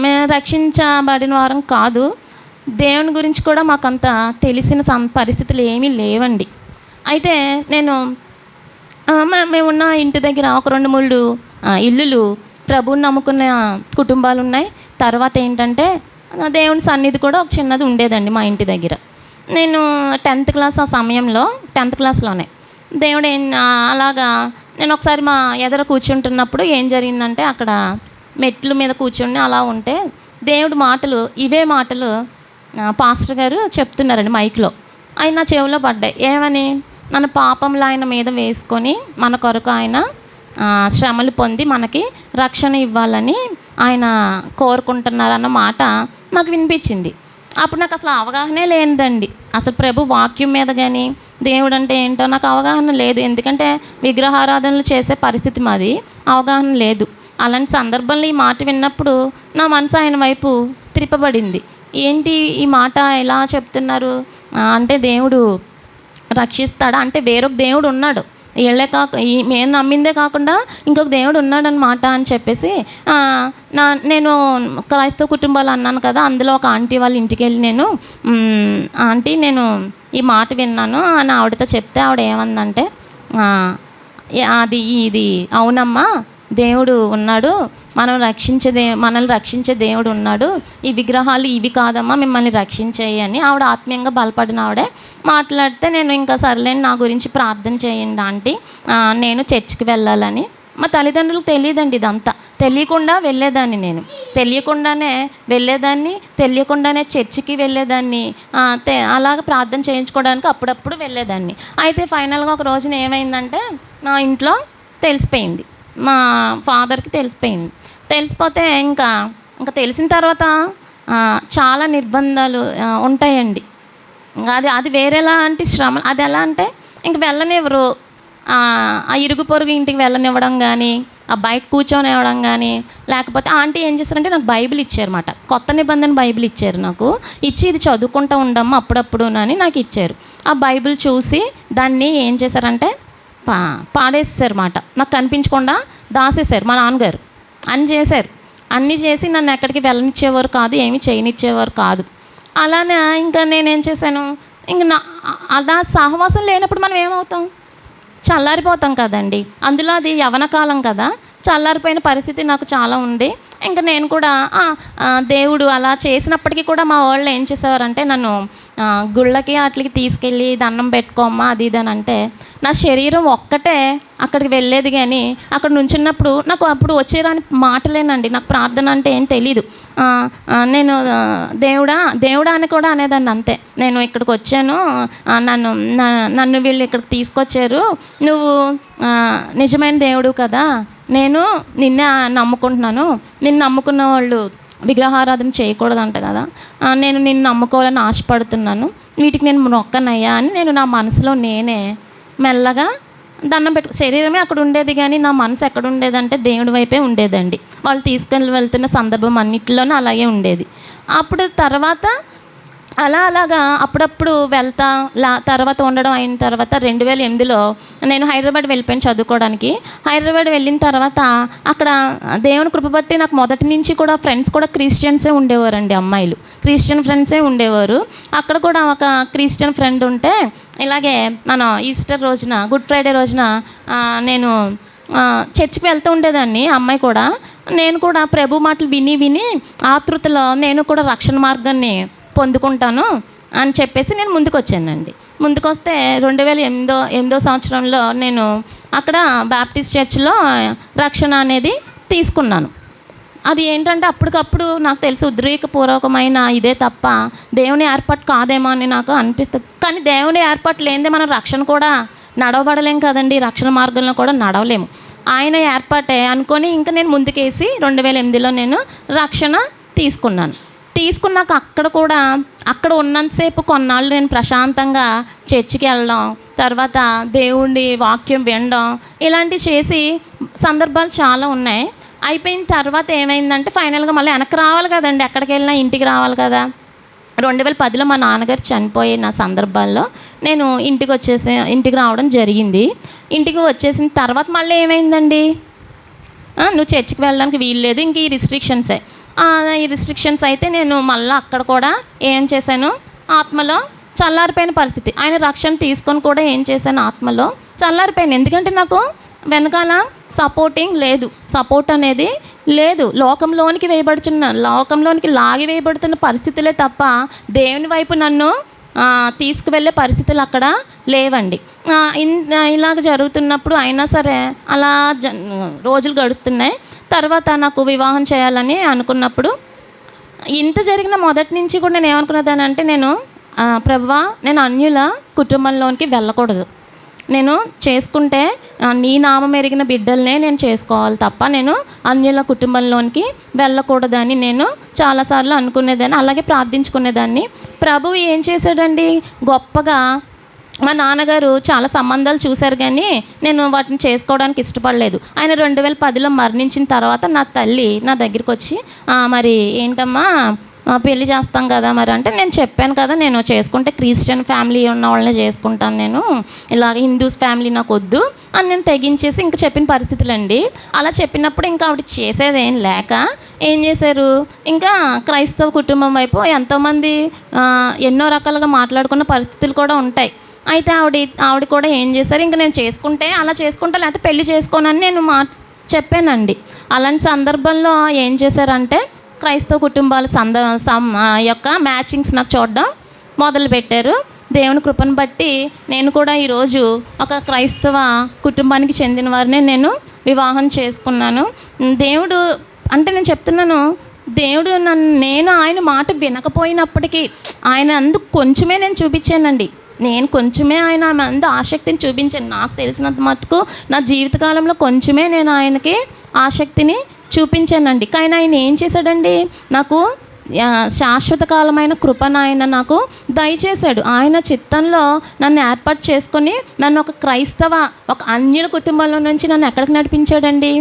Speaker 1: మేము రక్షించబడిన వారం కాదు. దేవుని గురించి కూడా మాకంత తెలిసిన పరిస్థితులు ఏమీ లేవండి. అయితే నేను మేమున్న ఇంటి దగ్గర ఒక 2-3 ఇల్లులు ప్రభువుని నమ్ముకున్న కుటుంబాలు ఉన్నాయి. తర్వాత ఏంటంటే దేవుని సన్నిధి కూడా ఒక చిన్నది ఉండేదండి మా ఇంటి దగ్గర. నేను 10th క్లాస్ ఆ సమయంలో 10th క్లాస్లోనే దేవుడు అలాగా నేను ఒకసారి మా ఎదుర కూర్చుంటున్నప్పుడు ఏం జరిగిందంటే, అక్కడ మెట్ల మీద కూర్చొని అలా ఉంటే దేవుడి మాటలు, ఇవే మాటలు పాస్టర్ గారు చెప్తున్నారండి మైక్లో. అవి నా చెవిలో పడ్డాయి. ఏమని? మన పాపంలో ఆయన మీద వేసుకొని మన కొరకు ఆయన శ్రమలు పొంది మనకి రక్షణ ఇవ్వాలని ఆయన కోరుకుంటున్నారన్న మాట నాకు వినిపించింది. అప్పుడు నాకు అసలు అవగాహనే లేనిదండి. అసలు ప్రభు వాక్యం మీద కానీ దేవుడు అంటే ఏంటో నాకు అవగాహన లేదు. ఎందుకంటే విగ్రహారాధనలు చేసే పరిస్థితి మాది, అవగాహన లేదు. అలాంటి సందర్భంలో ఈ మాట విన్నప్పుడు నా మనసు ఆయన వైపు త్రిప్పబడింది. ఏంటి ఈ మాట ఎలా చెప్తున్నారు అంటే, దేవుడు రక్షిస్తాడా అంటే వేరొక దేవుడు ఉన్నాడు, మేము నమ్మిందే కాకుండా ఇంకొక దేవుడు ఉన్నాడనమాట అని చెప్పేసి నేను క్రైస్తవ కుటుంబాలు అన్నాను కదా, అందులో ఒక ఆంటీ వాళ్ళ ఇంటికి వెళ్ళి నేను ఆంటీ నేను ఈ మాట విన్నాను అని ఆవిడతో చెప్తే ఆవిడ ఏమందంటే, ఇది అవునమ్మా, దేవుడు ఉన్నాడు, మనల్ని రక్షించే దేవుడు ఉన్నాడు, ఈ విగ్రహాలు ఇవి కాదమ్మా మిమ్మల్ని రక్షించేయి అని ఆవిడ ఆత్మీయంగా బలపడిన ఆవిడే మాట్లాడితే, నేను ఇంకా సర్లేని నా గురించి ప్రార్థన చేయండి ఆంటీ, నేను చర్చికి వెళ్ళాలని. మా తల్లిదండ్రులకు తెలియదండి ఇదంతా. తెలియకుండా వెళ్ళేదాన్ని, నేను తెలియకుండానే వెళ్ళేదాన్ని, తెలియకుండానే చర్చికి వెళ్ళేదాన్ని, అలాగ ప్రార్థన చేయించుకోవడానికి అప్పుడప్పుడు వెళ్ళేదాన్ని. అయితే ఫైనల్గా ఒక రోజున ఏమైందంటే, నా ఇంట్లో తెలిసిపోయింది, మా ఫాదర్కి తెలిసిపోతే ఇంకా తెలిసిన తర్వాత చాలా నిర్బంధాలు ఉంటాయండి. అది వేరేలా అంటే శ్రమ. అది ఎలా అంటే ఇంక వెళ్ళనివ్వరు. ఆ ఇరుగు పొరుగు ఇంటికి వెళ్ళనివ్వడం కానీ, ఆ బయట కూర్చొనివ్వడం కానీ, లేకపోతే ఆంటీ ఏం చేస్తారంటే నాకు బైబిల్ ఇచ్చారన్నమాట. కొత్త నిబంధన బైబిల్ ఇచ్చారు నాకు. ఇచ్చి ఇది చదువుకుంటూ ఉండమ్మా అప్పుడప్పుడు అని నాకు ఇచ్చారు. ఆ బైబిల్ చూసి దాన్ని ఏం చేశారంటే పాడేసారన్నమాట. నాకు కనిపించకుండా దాసేశారు మా నాన్నగారు. అన్నీ చేసి నన్ను ఎక్కడికి వెళ్ళనిచ్చేవారు కాదు, ఏమీ చేయనిచ్చేవారు కాదు. అలానే ఇంకా నేనేం చేశాను, ఇంక అలా సహవాసం లేనప్పుడు మనం ఏమవుతాం, చల్లారిపోతాం కదండి. అందులో అది యవ్వన కాలం కదా, చల్లారిపోయిన పరిస్థితి నాకు చాలా ఉంది. ఇంకా నేను కూడా దేవుడు అలా చేసినప్పటికీ కూడా మా వాళ్ళు ఏం చేసేవారంటే నన్ను గుళ్ళకి వాటికి తీసుకెళ్ళి దండం పెట్టుకోమ్మా అది ఇది అని అంటే, నా శరీరం ఒక్కటే అక్కడికి వెళ్ళేది. కానీ అక్కడ నుంచున్నప్పుడు నాకు అప్పుడు వచ్చేరాని మాటలేనండి. నాకు ప్రార్థన అంటే ఏం తెలీదు. నేను దేవుడా అని కూడా అనేదాన్ని అంతే. నేను ఇక్కడికి వచ్చాను, నన్ను వీళ్ళు ఇక్కడికి తీసుకొచ్చారు, నువ్వు నిజమైన దేవుడు కదా, నేను నిన్నే నమ్ముకుంటున్నాను, నిన్ను నమ్ముకున్న వాళ్ళు విగ్రహారాధన చేయకూడదంట కదా, నేను నిన్ను నమ్ముకోవాలని ఆశపడుతున్నాను, వీటికి నేను మొక్కనయ్యా అని నేను నా మనసులో నేనే మెల్లగా దండం శరీరమే అక్కడ ఉండేది కానీ నా మనసు ఎక్కడ ఉండేదంటే దేవుడి వైపే ఉండేదండి. వాళ్ళు తీసుకెళ్ళి వెళ్తున్న సందర్భం అన్నింటిలోనూ అలాగే ఉండేది. అప్పుడు తర్వాత అలాగా అప్పుడప్పుడు వెళ్తా తర్వాత ఉండడం అయిన తర్వాత 2008లో నేను హైదరాబాద్ వెళ్ళిపోయాను చదువుకోవడానికి. హైదరాబాద్ వెళ్ళిన తర్వాత అక్కడ దేవుని కృప బట్టి నాకు మొదటి నుంచి కూడా ఫ్రెండ్స్ కూడా క్రిస్టియన్సే ఉండేవారండి, అమ్మాయిలు క్రిస్టియన్ ఫ్రెండ్సే ఉండేవారు. అక్కడ కూడా ఒక క్రిస్టియన్ ఫ్రెండ్ ఉంటే ఇలాగే మన ఈస్టర్ రోజున, గుడ్ ఫ్రైడే రోజున నేను చర్చికి వెళ్తూ ఉండేదాన్ని. అమ్మాయి కూడా, నేను కూడా ప్రభు మాటలు విని ఆతృతలో నేను కూడా రక్షణ మార్గాన్ని పొందుకుంటాను అని చెప్పేసి నేను ముందుకు వచ్చానండి. ముందుకొస్తే 2008 సంవత్సరంలో నేను అక్కడ బాప్టిస్ట్ చర్చ్లో రక్షణ అనేది తీసుకున్నాను. అది ఏంటంటే అప్పటికప్పుడు నాకు తెలిసి ఉద్రేకపూర్వకమైన ఇదే తప్ప దేవుని ఏర్పాటు కాదేమో అని నాకు అనిపిస్తుంది. కానీ దేవుని ఏర్పాటు లేనిదే మనం రక్షణ కూడా నడవబడలేం కదండి, రక్షణ మార్గంలో కూడా నడవలేము. ఆయన ఏర్పాటే అనుకొని ఇంకా నేను ముందుకేసి 2008లో నేను రక్షణ తీసుకున్నాక అక్కడ ఉన్నంతసేపు కొన్నాళ్ళు నేను ప్రశాంతంగా చర్చికి వెళ్ళడం, తర్వాత దేవుడి వాక్యం వినడం, ఇలాంటివి చేసి సందర్భాలు చాలా ఉన్నాయి. అయిపోయిన తర్వాత ఏమైందంటే ఫైనల్గా మళ్ళీ వెనక్కి రావాలి కదండి, ఎక్కడికి వెళ్ళినా ఇంటికి రావాలి కదా. 2010లో మా నాన్నగారు చనిపోయిన సందర్భాల్లో నేను ఇంటికి రావడం జరిగింది. ఇంటికి వచ్చేసిన తర్వాత మళ్ళీ ఏమైందండి, నువ్వు చర్చికి వెళ్ళడానికి వీలు లేదు, ఇంక ఈ రిస్ట్రిక్షన్సే. ఈ రిస్ట్రిక్షన్స్ అయితే నేను మళ్ళీ అక్కడ కూడా ఏం చేశాను, ఆత్మలో చల్లారిపోయిన పరిస్థితి. ఆయన రక్షణ తీసుకొని కూడా ఏం చేశాను, ఆత్మలో చల్లారిపోయాను. ఎందుకంటే నాకు వెనకాల సపోర్ట్ అనేది లేదు. లోకంలోనికి లాగి వేయబడుతున్న పరిస్థితులే తప్ప దేవుని వైపు నన్ను తీసుకువెళ్ళే పరిస్థితులు అక్కడ లేవండి. ఇలాగ జరుగుతున్నప్పుడు అయినా సరే అలా రోజులు గడుస్తున్నాయి. తర్వాత నాకు వివాహం చేయాలని అనుకున్నప్పుడు, ఇంత జరిగిన మొదటి నుంచి కూడా నేను ఏమనుకున్నదానంటే, ప్రభువా, నేను అన్యుల కుటుంబంలోనికి వెళ్ళకూడదు. నేను చేసుకుంటే నీ నామం ఎరిగిన బిడ్డలనే నేను చేసుకోవాలి తప్ప నేను అన్యుల కుటుంబంలోనికి వెళ్ళకూడదని నేను చాలాసార్లు అనుకునేదాన్ని, అలాగే ప్రార్థించుకునేదాన్ని. ప్రభువు ఏం చేశాడండి, గొప్పగా మా నాన్నగారు చాలా సంబంధాలు చూశారు, కానీ నేను వాటిని చేసుకోవడానికి ఇష్టపడలేదు. ఆయన 2010లో మరణించిన తర్వాత నా తల్లి నా దగ్గరికి వచ్చి, మరి ఏంటమ్మా పెళ్లి చేస్తాం కదా మరి అంటే, నేను చెప్పాను కదా, నేను చేసుకుంటే క్రిస్టియన్ ఫ్యామిలీ ఉన్న వాళ్ళని చేసుకుంటాను, నేను ఇలాగ హిందూస్ ఫ్యామిలీ నాకు వద్దు అని నేను తెగించేసి ఇంకా చెప్పిన పరిస్థితులండి. అలా చెప్పినప్పుడు ఇంకా ఆవిడ చేసేదేం లేక ఏం చేశారు, ఇంకా క్రైస్తవ కుటుంబం వైపు ఎంతోమంది ఎన్నో రకాలుగా మాట్లాడుకున్న పరిస్థితులు కూడా ఉంటాయి. అయితే ఆవిడ కూడా ఏం చేశారు, ఇంకా నేను చేసుకుంటే అలా చేసుకుంటా, లేకపోతే పెళ్లి చేసుకోనని నేను చెప్పానండి. అలాంటి సందర్భంలో ఏం చేశారంటే, క్రైస్తవ కుటుంబాల యొక్క మ్యాచింగ్స్ నాకు చూడడం మొదలుపెట్టారు. దేవుని కృపను బట్టి నేను కూడా ఈరోజు ఒక క్రైస్తవ కుటుంబానికి చెందిన వారిని వివాహం చేసుకున్నాను. దేవుడు అంటే నేను చెప్తున్నాను, దేవుడు నేను ఆయన మాట వినకపోయినప్పటికీ ఆయన అందుకు కొంచెమే నేను చూపించానండి. నేను కొంచెమే ఆయన అందు ఆసక్తిని చూపించాను. నాకు తెలిసినంత మటుకు నా జీవితకాలంలో కొంచెమే నేను ఆయనకి ఆసక్తిని చూపించానండి. కానీ ఆయన ఏం చేశాడండి, నాకు శాశ్వత కాలమైన కృపను ఆయన నాకు దయచేశాడు. ఆయన చిత్తంలో నన్ను ఏర్పాటు చేసుకొని నన్ను ఒక అన్యుల కుటుంబంలో నుంచి నన్ను ఎక్కడికి నడిపించాడండి,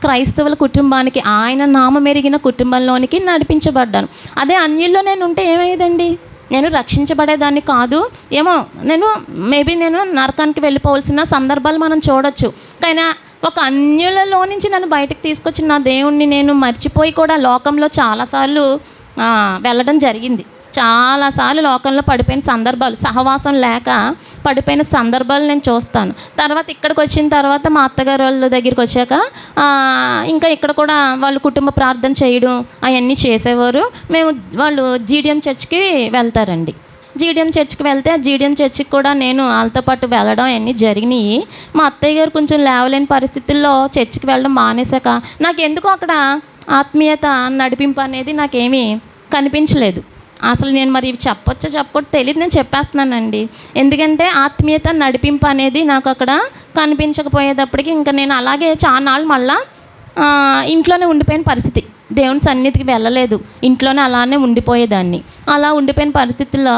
Speaker 1: క్రైస్తవుల కుటుంబానికి, ఆయన నామం ఎరిగిన కుటుంబంలోనికి నడిపించబడ్డాను. అదే అన్యుల్లో నేను ఉంటే ఏమయ్యేదండి, నేను రక్షించబడేదాన్ని కాదు. మేబీ నేను నరకానికి వెళ్ళిపోవాల్సిన సందర్భాలు మనం చూడొచ్చు. కానీ ఒక అన్యులలో నుంచి నన్ను బయటకు తీసుకొచ్చిన నా దేవుణ్ణి నేను మర్చిపోయి కూడా లోకంలో చాలాసార్లు వెళ్ళడం జరిగింది. చాలాసార్లు లోకంలో పడిపోయిన సందర్భాలు, సహవాసం లేక పడిపోయిన సందర్భాలు నేను చూస్తాను. తర్వాత ఇక్కడికి వచ్చిన తర్వాత మా అత్తగారు వాళ్ళ దగ్గరికి వచ్చాక ఇంకా ఇక్కడ కూడా వాళ్ళు కుటుంబ ప్రార్థన చేయడం అవన్నీ చేసేవారు. వాళ్ళు జీడిఎం చర్చ్కి వెళ్తారండి. జీడిఎం చర్చ్కి వెళ్తే ఆ జీడిఎం చర్చ్కి కూడా నేను వాళ్ళతో పాటు వెళ్ళడం అవన్నీ జరిగినాయి. మా అత్తయ్య గారు కొంచెం లేవలేని పరిస్థితుల్లో చర్చ్కి వెళ్ళడం మానేశాక నాకు ఎందుకో అక్కడ ఆత్మీయత నడిపింపు అనేది నాకేమీ కనిపించలేదు. అసలు నేను మరి ఇవి చెప్పకూడదు తెలియదు, నేను చెప్పేస్తున్నానండి. ఎందుకంటే ఆత్మీయత నడిపింపు అనేది నాకు అక్కడ కనిపించకపోయేటప్పటికి ఇంకా నేను అలాగే చాలానాళ్ళు మళ్ళీ ఇంట్లోనే ఉండిపోయిన పరిస్థితి. దేవుని సన్నిధికి వెళ్ళలేదు, ఇంట్లోనే అలానే ఉండిపోయేదాన్ని. అలా ఉండిపోయిన పరిస్థితుల్లో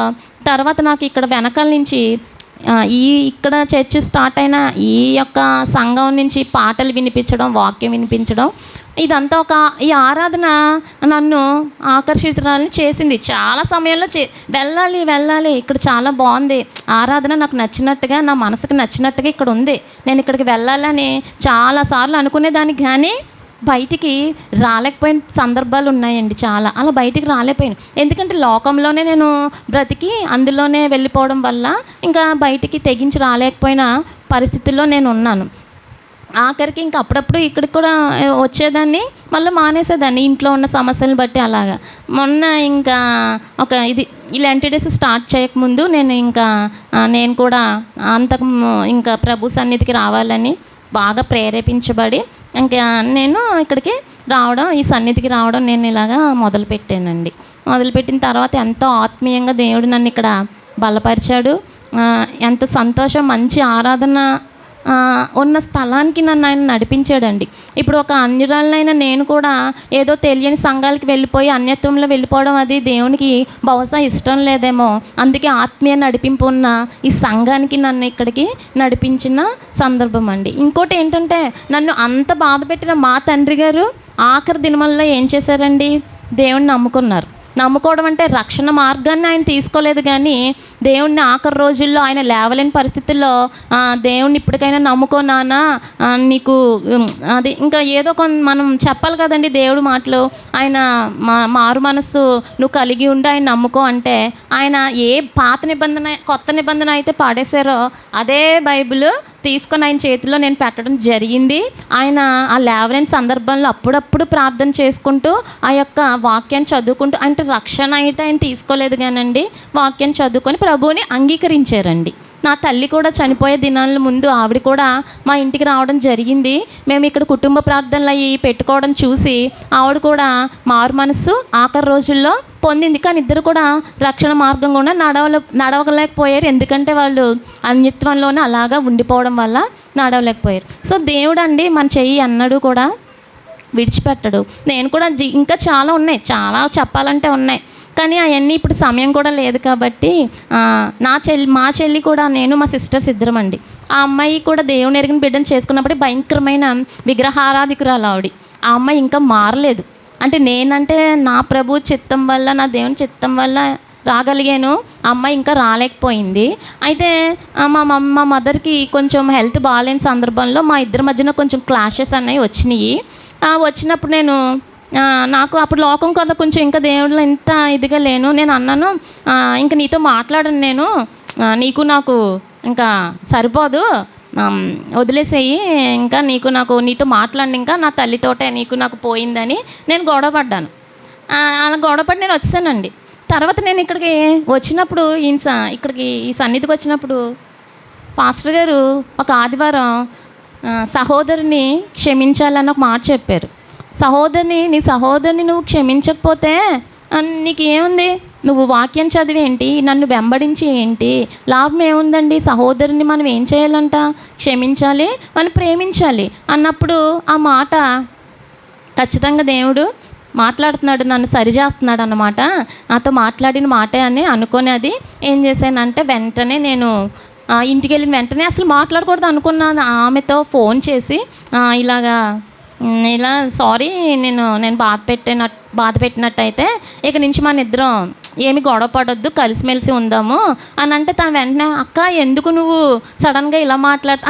Speaker 1: తర్వాత నాకు ఇక్కడ వెనకాల నుంచి ఇక్కడ చర్చ్ స్టార్ట్ అయిన ఈ యొక్క సంఘం నుంచి పాటలు వినిపించడం, వాక్యం వినిపించడం, ఇదంతా ఈ ఆరాధన నన్ను ఆకర్షితురాలని చేసింది. చాలా సమయంలో వెళ్ళాలి, ఇక్కడ చాలా బాగుంది, ఆరాధన నాకు నచ్చినట్టుగా, నా మనసుకు నచ్చినట్టుగా ఇక్కడ ఉంది, నేను ఇక్కడికి వెళ్ళాలని చాలాసార్లు అనుకునేదాన్ని. కానీ బయటికి రాలేకపోయిన సందర్భాలు ఉన్నాయండి చాలా. అలా బయటికి రాలేకపోయాను. ఎందుకంటే లోకంలోనే నేను బ్రతికి అందులోనే వెళ్ళిపోవడం వల్ల ఇంకా బయటికి తెగించి రాలేకపోయిన పరిస్థితుల్లో నేను ఉన్నాను. ఆఖరికి ఇంకా అప్పుడప్పుడు ఇక్కడికి కూడా వచ్చేదాన్ని, మళ్ళీ మానేసేదాన్ని ఇంట్లో ఉన్న సమస్యలను బట్టి. అలాగా మొన్న ఇంకా ఇలాంటి డేస్ స్టార్ట్ చేయకముందు నేను కూడా ఇంకా ప్రభు సన్నిధికి రావాలని బాగా ప్రేరేపించబడి ఇంకా నేను ఇక్కడికి రావడం, ఈ సన్నిధికి రావడం నేను ఇలాగా మొదలుపెట్టానండి. మొదలుపెట్టిన తర్వాత ఎంతో ఆత్మీయంగా దేవుడు నన్ను ఇక్కడ బలపరిచాడు. ఎంత సంతోషం, మంచి ఆరాధన ఉన్న స్థలానికి నన్ను ఆయన నడిపించాడండి. ఇప్పుడు ఒక అన్యురాలనైనా నేను కూడా ఏదో తెలియని సంఘాలకి వెళ్ళిపోయి అన్యత్వంలో వెళ్ళిపోవడం అది దేవునికి బహుశా ఇష్టం లేదేమో. అందుకే ఆత్మీయ నడిపింపు ఉన్న ఈ సంఘానికి నన్ను ఇక్కడికి నడిపించిన సందర్భం అండి. ఇంకోటి ఏంటంటే, నన్ను అంత బాధ పెట్టిన మా తండ్రి గారు ఆఖరి దినమల్లో ఏం చేశారండి, దేవుణ్ణి నమ్ముకున్నారు. నమ్ముకోవడం అంటే రక్షణ మార్గాన్ని ఆయన తీసుకోలేదు, కానీ దేవుణ్ణి ఆఖరి రోజుల్లో ఆయన లేవలేని పరిస్థితుల్లో దేవుణ్ణి ఇప్పటికైనా నమ్ముకో నాన్న, నీకు అది ఇంకా ఏదో మనం చెప్పాలి కదండి దేవుడు మాటలు. ఆయన మారు మనస్సు నువ్వు కలిగి ఉండి ఆయన నమ్ముకో అంటే, ఆయన ఏ పాత నిబంధన కొత్త నిబంధన అయితే పాడేశారో అదే బైబిల్ తీసుకొని ఆయన చేతిలో నేను పెట్టడం జరిగింది. ఆయన ఆ లేవలేని సందర్భంలో అప్పుడప్పుడు ప్రార్థన చేసుకుంటూ ఆ యొక్క వాక్యాన్ని చదువుకుంటూ, అంటే రక్షణ అయితే ఆయన తీసుకోలేదు కానండి, వాక్యాన్ని చదువుకొని ప్రభువుని అంగీకరించారండి. నా తల్లి కూడా చనిపోయే దినాల ముందు ఆవిడ కూడా మా ఇంటికి రావడం జరిగింది. మేము ఇక్కడ కుటుంబ ప్రార్థనలు అవి పెట్టుకోవడం చూసి ఆవిడ కూడా మారు మనస్సు ఆఖరి రోజుల్లో పొందింది. కానీ ఇద్దరు కూడా రక్షణ మార్గం కూడా నడవలేకపోయారు. ఎందుకంటే వాళ్ళు అన్యత్వంలోనే అలాగా ఉండిపోవడం వల్ల నడవలేకపోయారు. సో దేవుడు అండి మన చెయ్యి అన్నడు కూడా విడిచిపెట్టడు. నేను కూడా ఇంకా చాలా ఉన్నాయి, చాలా చెప్పాలంటే ఉన్నాయి, కానీ అవన్నీ ఇప్పుడు సమయం కూడా లేదు కాబట్టి మా చెల్లి కూడా, నేను మా సిస్టర్స్ ఇద్దరం అండి. ఆ అమ్మాయి కూడా దేవుని ఎరిగిన బిడ్డను చేసుకున్నప్పుడు భయంకరమైన విగ్రహారాధికురాలు ఆవిడ. ఆ అమ్మాయి ఇంకా మారలేదు. అంటే నేనంటే నా ప్రభు చిత్తం వల్ల, నా దేవుని చిత్తం వల్ల రాగలిగాను, అమ్మాయి ఇంకా రాలేకపోయింది. అయితే మా మదర్కి కొంచెం హెల్త్ బాగాలేని సందర్భంలో మా ఇద్దరి మధ్యన కొంచెం క్లాషెస్ అనేవి వచ్చినాయి. వచ్చినప్పుడు నాకు అప్పుడు లోకం కదా కొంచెం ఇంకా దేవుడిలో ఇంత ఇదిగా లేను. నేను అన్నాను, ఇంకా నీతో మాట్లాడను, నేను నీకు నాకు ఇంకా సరిపోదు, వదిలేసేయి, ఇంకా నీతో మాట్లాడి, ఇంకా నా తల్లితోటే నీకు నాకు పోయిందని నేను గొడవపడ్డాను. అలా గొడవపడి నేను వచ్చానండి. తర్వాత నేను ఇక్కడికి వచ్చినప్పుడు ఇక్కడికి ఈ సన్నిధికి వచ్చినప్పుడు పాస్టర్ గారు ఒక ఆదివారం సహోదరిని క్షమించాలని ఒక మాట చెప్పారు. నీ సహోదరిని నువ్వు క్షమించకపోతే నీకు ఏముంది, నువ్వు వాక్యం చదివి ఏంటి, నన్ను వెంబడించి ఏంటి, లాభం ఏముందండి, సహోదరిని మనం ఏం చేయాలంట, క్షమించాలి, మనం ప్రేమించాలి అన్నప్పుడు ఆ మాట ఖచ్చితంగా దేవుడు మాట్లాడుతున్నాడు, నన్ను సరిచేస్తున్నాడు అన్నమాట, నాతో మాట్లాడిన మాటే అని అనుకొని అది ఏం చేశానంటే వెంటనే నేను ఇంటికి వెళ్ళిన వెంటనే అసలు మాట్లాడకూడదు అనుకున్నాను. ఆమెతో ఫోన్ చేసి ఇలా సారీ, నేను బాధ పెట్టినట్టయితే ఇక నుంచి మన ఇద్దరం ఏమి గొడవ పడొద్దు, కలిసిమెలిసి ఉందాము అని అంటే, తను వెంటనే అక్క ఎందుకు నువ్వు సడన్గా ఇలా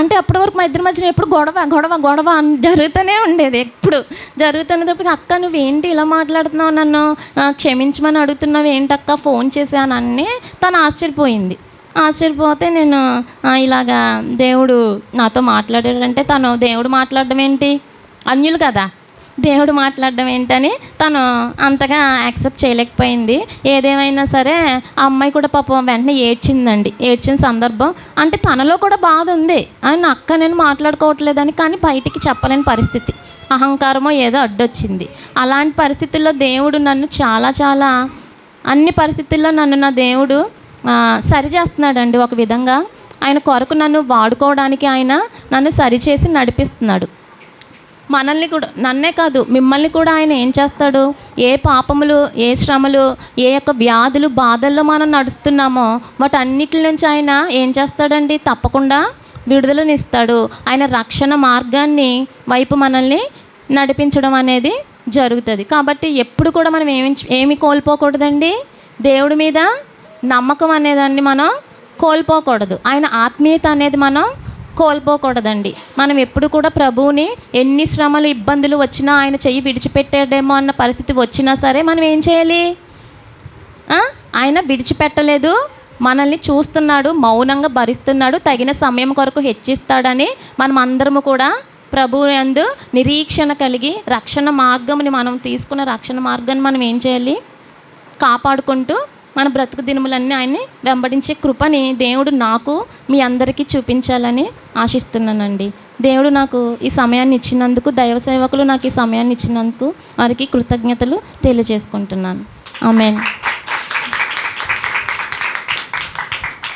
Speaker 1: అంటే అప్పటి వరకు మా ఇద్దరి మధ్యన ఎప్పుడు గొడవ జరుగుతూనే ఉండేది, ఎప్పుడు జరుగుతున్నప్పుడు అక్క నువ్వేంటి ఇలా మాట్లాడుతున్నావు, నన్ను క్షమించమని అడుగుతున్నావు ఏంటక్క, ఫోన్ చేశానని తను ఆశ్చర్యపోతే నేను ఇలాగా దేవుడు నాతో మాట్లాడాడంటే, తను దేవుడు మాట్లాడడం ఏంటి, అన్యులు కదా, దేవుడు మాట్లాడడం ఏంటని తను అంతగా యాక్సెప్ట్ చేయలేకపోయింది. ఏదేమైనా సరే ఆ అమ్మాయి కూడా పాపం వెంటనే ఏడ్చిన సందర్భం, అంటే తనలో కూడా బాధ ఉంది, ఆయన అక్క నేను మాట్లాడుకోవట్లేదని, కానీ బయటికి చెప్పలేని పరిస్థితి, అహంకారమో ఏదో అడ్డొచ్చింది. అలాంటి పరిస్థితుల్లో దేవుడు నన్ను చాలా అన్ని పరిస్థితుల్లో నన్ను నా దేవుడు సరిచేస్తున్నాడండి. ఒక విధంగా ఆయన కొరకు నన్ను వాడుకోవడానికి ఆయన నన్ను సరిచేసి నడిపిస్తున్నాడు. మనల్ని కూడా, నన్నే కాదు మిమ్మల్ని కూడా ఆయన ఏం చేస్తాడు, ఏ పాపములు, ఏ శ్రమలు, ఏ యొక్క వ్యాధులు, బాధల్లో మనం నడుస్తున్నామో వాటన్నిటి నుంచి ఆయన ఏం చేస్తాడండి, తప్పకుండా విడుదలనిస్తాడు. ఆయన రక్షణ మార్గాన్ని వైపు మనల్ని నడిపించడం అనేది జరుగుతుంది. కాబట్టి ఎప్పుడు కూడా మనం ఏమి కోల్పోకూడదండి, దేవుడి మీద నమ్మకం అనేదాన్ని మనం కోల్పోకూడదు, ఆయన ఆత్మీయత అనేది మనం కోల్పోకూడదండి. మనం ఎప్పుడు కూడా ప్రభువుని ఎన్ని శ్రమలు ఇబ్బందులు వచ్చినా, ఆయన చెయ్యి విడిచిపెట్టాడేమో అన్న పరిస్థితి వచ్చినా సరే మనం ఏం చేయాలి, ఆయన విడిచిపెట్టలేదు, మనల్ని చూస్తున్నాడు, మౌనంగా భరిస్తున్నాడు, తగిన సమయం కొరకు హెచ్చిస్తాడని మనం అందరము కూడా ప్రభువు యందు నిరీక్షణ కలిగి రక్షణ మార్గముని, మనం తీసుకున్న రక్షణ మార్గాన్ని మనం ఏం చేయాలి, కాపాడుకుంటూ మన బ్రతుకు దినములన్నీ ఆయన్ని వెంబడించే కృపని దేవుడు నాకు మీ అందరికీ చూపించాలని ఆశిస్తున్నానండి. దేవుడు నాకు ఈ సమయాన్ని ఇచ్చినందుకు, దైవ సేవకులు నాకు ఈ సమయాన్ని ఇచ్చినందుకు వారికి కృతజ్ఞతలు తెలియజేసుకుంటున్నాను. ఆమేన్.